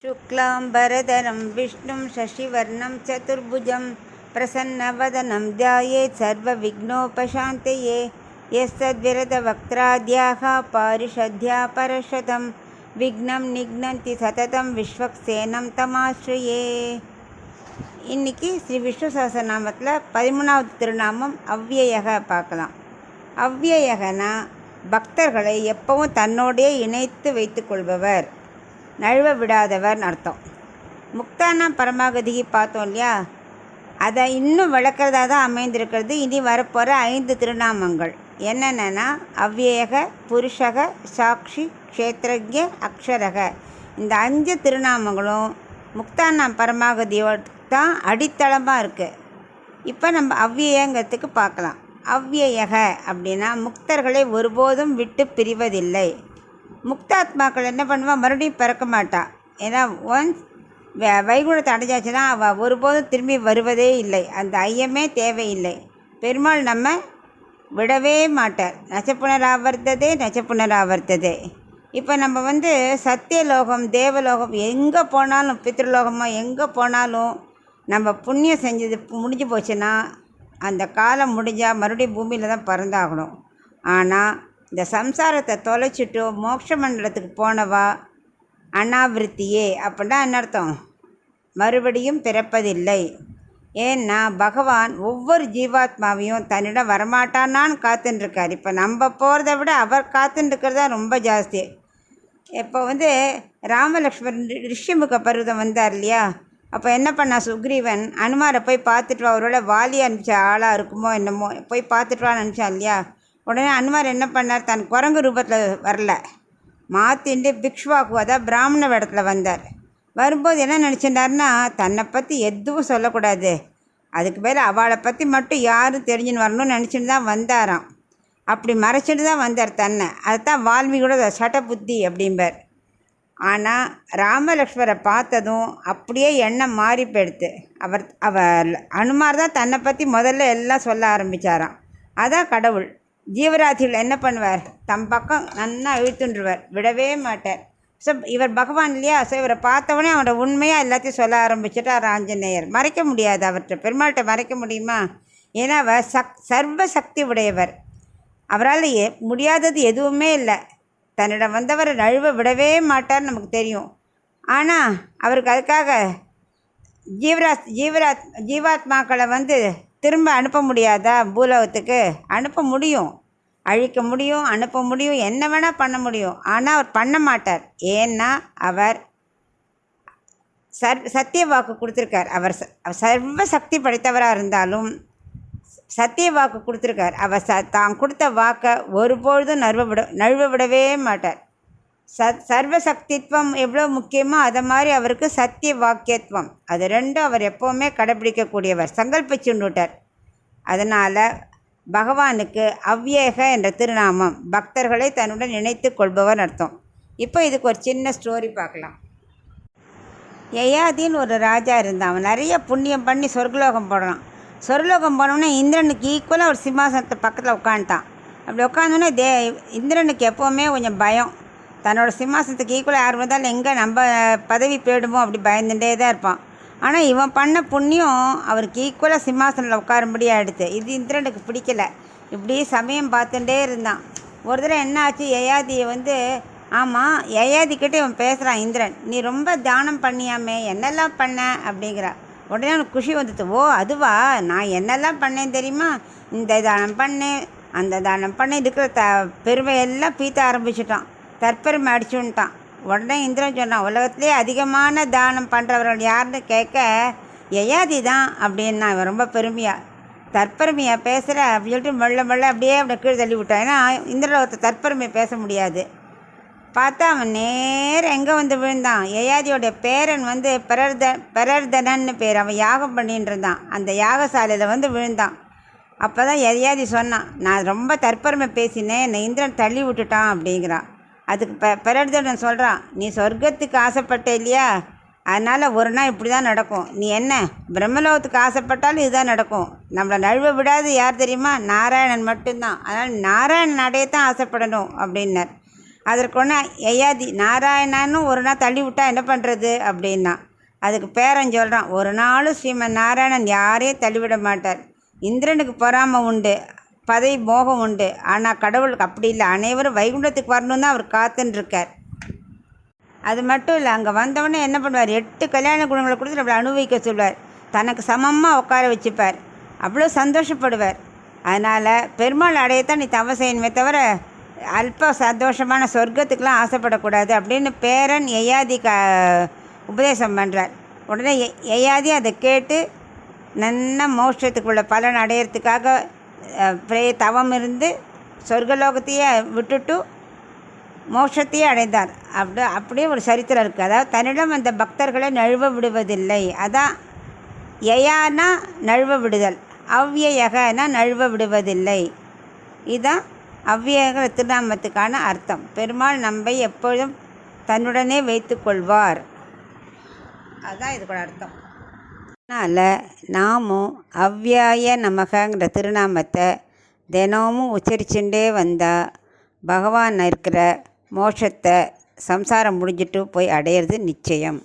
शुक्लाम्बरधरं विष्णुं शशिवर्णं चतुर्भुजं प्रसन्नवदनं ध्यायेत् सर्वविघ्नोपशान्तये। यस्तद्विरतवक्त्राद्याः पारिषद्या परशतं विघ्नं निघ्नन्ति सततं विश्वक्सेनं तमाश्रये. இன்னைக்கு ஸ்ரீ விஷ்ணு சஹஸ்ரநாமத்தில் 13வது திருநாமம் அவ்யயக பார்க்கலாம். அவ்யயகனா பக்தர்களை எப்பவும் தன்னோடையே இணைத்து வைத்து கொள்பவர், நழுவ விடாதவர்னு அர்த்தம். முக்தானா பரமாகதிக்கு பார்த்தோம் இல்லையா, அதை இன்னும் விளக்கிறதா தான் அமைந்திருக்கிறது இனி வரப்போகிற 5 திருநாமங்கள். என்னென்னா அவ்யயக, புருஷக, சாட்சி, க்ஷேத்ரஜ, அக்ஷரக. இந்த 5 திருநாமங்களும் முக்தானா பரமாகதியோட தான் அடித்தளமாக இருக்குது. இப்போ நம்ம அவ்யயங்கிறதுக்கு பார்க்கலாம். அவ்யயக அப்படின்னா முக்தர்களை ஒருபோதும் விட்டு பிரிவதில்லை. முக்தாத்மாக்கள் என்ன பண்ணுவாள், மறுபடியும் பிறக்க மாட்டா. ஏன்னா ஒன்ஸ் வைகுண்டத்தை அடைஞ்சாச்சுன்னா அவள் ஒருபோதும் திரும்பி வருவதே இல்லை. அந்த ஐயமே தேவையில்லை. பெருமாள் நம்ம விடவே மாட்டார். நச்சப்புனராவர்த்ததே நச்சப்புனராவர்த்ததே. இப்போ நம்ம சத்தியலோகம், தேவலோகம் எங்கே போனாலும், பித்ருலோகமாக எங்கே போனாலும் நம்ம புண்ணியம் செஞ்சது முடிஞ்சு போச்சுன்னா அந்த காலம் முடிஞ்சால் மறுபடியும் பூமியில் தான் பறந்தாகணும். ஆனால் இந்த சம்சாரத்தை தொலைச்சிட்டு மோட்ச மண்டலத்துக்கு போனவா அனாவிருத்தியே. அப்படின்னா என்ன அர்த்தம்? மறுபடியும் பிறப்பதில்லை. ஏன்னா பகவான் ஒவ்வொரு ஜீவாத்மாவையும் தன்னிடம் வரமாட்டானான்னு காத்துட்டுருக்கார். இப்போ நம்ம போகிறத விட அவர் காத்துட்டுருக்கிறது தான் ரொம்ப ஜாஸ்தி. இப்போ ராமலக்ஷ்மண் ரிஷிமுக பருவதம் வந்தார் இல்லையா, அப்போ என்ன பண்ணா சுக்ரீவன், அனுமாரை போய் பார்த்துட்டு வா, அவரோட வாலி அனுப்பிச்ச ஆளாக இருக்குமோ என்னமோ, போய் பார்த்துட்டு வான்னு அனுப்பிச்சான் இல்லையா. உடனே அனுமார் என்ன பண்ணார், தன் குரங்கு ரூபத்தில் வரல, மாற்றிண்டு பிக்ஷ்வாக்கு, அதாவது பிராமண வேடத்தில் வந்தார். வரும்போது என்ன நினச்சிட்டாருன்னா, தன்னை பற்றி எதுவும் சொல்லக்கூடாது, அதுக்கு மேலே அவளை பற்றி மட்டும் யாரும் தெரிஞ்சுன்னு வரணும்னு நினச்சிட்டு தான் வந்தாராம். அப்படி மறைச்சிட்டு தான் வந்தார் தன்னை. அதுதான் வால்மீகியோட சட்ட புத்தி அப்படிம்பார். ஆனால் ராமலக்ஷ்மரை பார்த்ததும் அப்படியே எண்ணம் மாறி போயிடுத்து. அவர் அனுமார் தான் தன்னை பற்றி முதல்ல எல்லாம் சொல்ல ஆரம்பித்தாராம். அதான் கடவுள். ஜீவராசிகள் என்ன பண்ணுவார், தம் பக்கம் நன்னா இழுத்துன்றுவார், விடவே மாட்டார். ஸோ இவர் பகவான் இல்லையா, ஸோ இவரை பார்த்தவொடனே அவரோட உண்மையாக எல்லாத்தையும் சொல்ல ஆரம்பிச்சுட்டார் ஆஞ்சநேயர். மறைக்க முடியாது அவர்கிட்ட, பெருமாள்கிட்ட மறைக்க முடியுமா? ஏன்னா அவர் சர்வ சக்தி உடையவர். அவரால் முடியாதது எதுவுமே இல்லை. தன்னிடம் வந்தவரை நழுவ விடவே மாட்டார்னு நமக்கு தெரியும். ஆனால் அவருக்கு அதுக்காக ஜீவாத்மாக்களை திரும்ப அனுப்ப முடியாதா? பூலோகத்துக்கு அனுப்ப முடியும், அழிக்க முடியும், அனுப்ப முடியும், என்ன வேணால் பண்ண முடியும். ஆனால் அவர் பண்ண மாட்டார். ஏன்னா அவர் சத்திய வாக்கு கொடுத்துருக்கார். அவர் சர்வ சக்தி படைத்தவராக இருந்தாலும் சத்திய வாக்கு கொடுத்துருக்கார். அவர் தான் கொடுத்த வாக்கை ஒருபொழுதும் நழுவ விடவே மாட்டார். சர்வசக்தித்வம் எவ்வளோ முக்கியமோ அதை மாதிரி அவருக்கு சத்திய வாக்கியத்துவம், அது ரெண்டும் அவர் எப்போவுமே கடைப்பிடிக்கக்கூடியவர், சங்கல்பிச்சுட்டார். அதனால் பகவானுக்கு அவ்யயக என்ற திருநாமம், பக்தர்களை தன்னுடன் நினைத்து கொள்பவர் அர்த்தம். இப்போ இதுக்கு ஒரு சின்ன ஸ்டோரி பார்க்கலாம். யயாதின்னு ஒரு ராஜா இருந்தான். அவன் நிறைய புண்ணியம் பண்ணி சொர்க்கலோகம் போடுறான். சொர்க்கலோகம் போனோடனே இந்திரனுக்கு ஈக்குவலாக ஒரு சிம்மாசனத்தை பக்கத்தில் உட்காந்துட்டான். அப்படி உட்காந்தோன்னே இந்திரனுக்கு எப்போவுமே கொஞ்சம் பயம். தன்னோட சிம்மாசனத்துக்கு ஈக்குவலாக யார் வந்தாலும் எங்கே நம்ம பதவி போயிடுமோ அப்படி பயந்துட்டே தான் இருப்பான். ஆனால் இவன் பண்ண புண்ணியம் அவருக்கு ஈக்குவலாக சிம்மாசனில் உட்காரும்படியாக ஆகிடுது. இது இந்திரனுக்கு பிடிக்கல. இப்படி சமயம் பார்த்துட்டே இருந்தான். ஒரு தடவை என்ன ஆச்சு, யயாதியை ஆமாம், யயாதிக்கிட்ட இவன் பேசுகிறான் இந்திரன், நீ ரொம்ப தானம் பண்ணியாமே, என்னெல்லாம் பண்ண அப்படிங்கிறா. உடனே அவனுக்கு குஷி வந்துட்டு, ஓ அதுவா, நான் என்னெல்லாம் பண்ணேன் தெரியுமா, இந்த தானம் பண்ணேன், அந்த தானம் பண்ணேன், இருக்கிற பெருமையெல்லாம் பீத்த ஆரம்பிச்சிட்டான், தற்பெருமை அடிச்சுட்டான். உடனே இந்திரன் சொன்னான், உலகத்திலே அதிகமான தானம் பண்ணுறவர்கள் யாருன்னு கேட்க யயாதி தான் அப்படின்னா. இவன் ரொம்ப பெருமையாக தற்பெருமையாக பேசுகிற அப்படி சொல்லிட்டு மெல்ல அப்படியே அப்படி கீழே தள்ளி விட்டான். ஏன்னா இந்திரலோகத்தை தற்பெருமையை பேச முடியாது. பார்த்தா அவன் நேரம் எங்கே விழுந்தான், யயாதியோடைய பேரன் பிரர்தனன்னு பேர், அவன் யாகம் பண்ணின்னு இருந்தான். அந்த யாகசாலையில் விழுந்தான். அப்போ தான் யயாதி சொன்னான், நான் ரொம்ப தற்பெருமை பேசினேன், என்னை இந்திரன் தள்ளி விட்டுட்டான் அப்படிங்கிறான். அதுக்கு பிரர்தனன் சொல்கிறான், நீ சொர்க்கத்துக்கு ஆசைப்பட்ட இல்லையா, அதனால் ஒரு நாள் இப்படி தான் நடக்கும். நீ என்ன பிரம்மலோகத்துக்கு ஆசைப்பட்டாலும் இதுதான் நடக்கும். நம்மளை நழுவ விடாது யார் தெரியுமா, நாராயணன் மட்டும்தான். அதனால் நாராயணன் அடையத்தான் ஆசைப்படணும் அப்படின்னார். அதற்கு ஒன்று யயாதி நாராயணான்னு ஒரு நாள் தள்ளி விட்டா என்ன பண்ணுறது அப்படின்னா, அதுக்கு பேரன் சொல்கிறான், ஒரு நாளும் ஸ்ரீமன் நாராயணன் யாரையும் தள்ளிவிட மாட்டார். இந்திரனுக்கு பொறாமை உண்டு, பதவி மோகம் உண்டு, ஆனால் கடவுளுக்கு அப்படி இல்லை. அனைவரும் வைகுண்டத்துக்கு வரணும் தான் அவர் காத்துன்ருக்கார். அது மட்டும் இல்லை, அங்கே வந்தவொடனே என்ன பண்ணுவார், 8 கல்யாண குணங்களை கொடுத்து நம்மளை அனுபவிக்க சொல்வார். தனக்கு சமமாக உட்கார வச்சுப்பார். அவ்வளோ சந்தோஷப்படுவார். அதனால் பெருமாள் அடையத்தான் நீ தவம் செய்யணுமே தவிர அல்ப சந்தோஷமான சொர்க்கத்துக்கெலாம் ஆசைப்படக்கூடாது அப்படின்னு பேரன் யயாதி உபதேசம் பண்ணுறார். உடனே யயாதி அதை கேட்டு நல்ல மோட்சத்துக்குள்ள பலன் அடையிறதுக்காக தவம் இருந்து சொர்க்கலோகத்தையே விட்டுட்டு மோட்சத்தையே அடைந்தார். அப்படியே ஒரு சரித்திரம் இருக்குது. அதாவது தன்னிடம் அந்த பக்தர்களை நழுவ விடுவதில்லை. அதான் யயானா நழுவ விடுதல், அவ்யயகனா நழுவ விடுவதில்லை. இதுதான் அவ்யயக திருநாமத்துக்கான அர்த்தம். பெருமாள் நம்மை எப்பொழுதும் தன்னுடனே வைத்து கொள்வார், அதுதான் இதுக்கூட அர்த்தம். அதனால் நாமும் அவ்யாய நமகங்கிற திருநாமத்தை தினமும் உச்சரிச்சுட்டே வந்தால் பகவான் இருக்கிற மோட்சத்தை சம்சாரம் முடிஞ்சிட்டு போய் அடையிறது நிச்சயம்.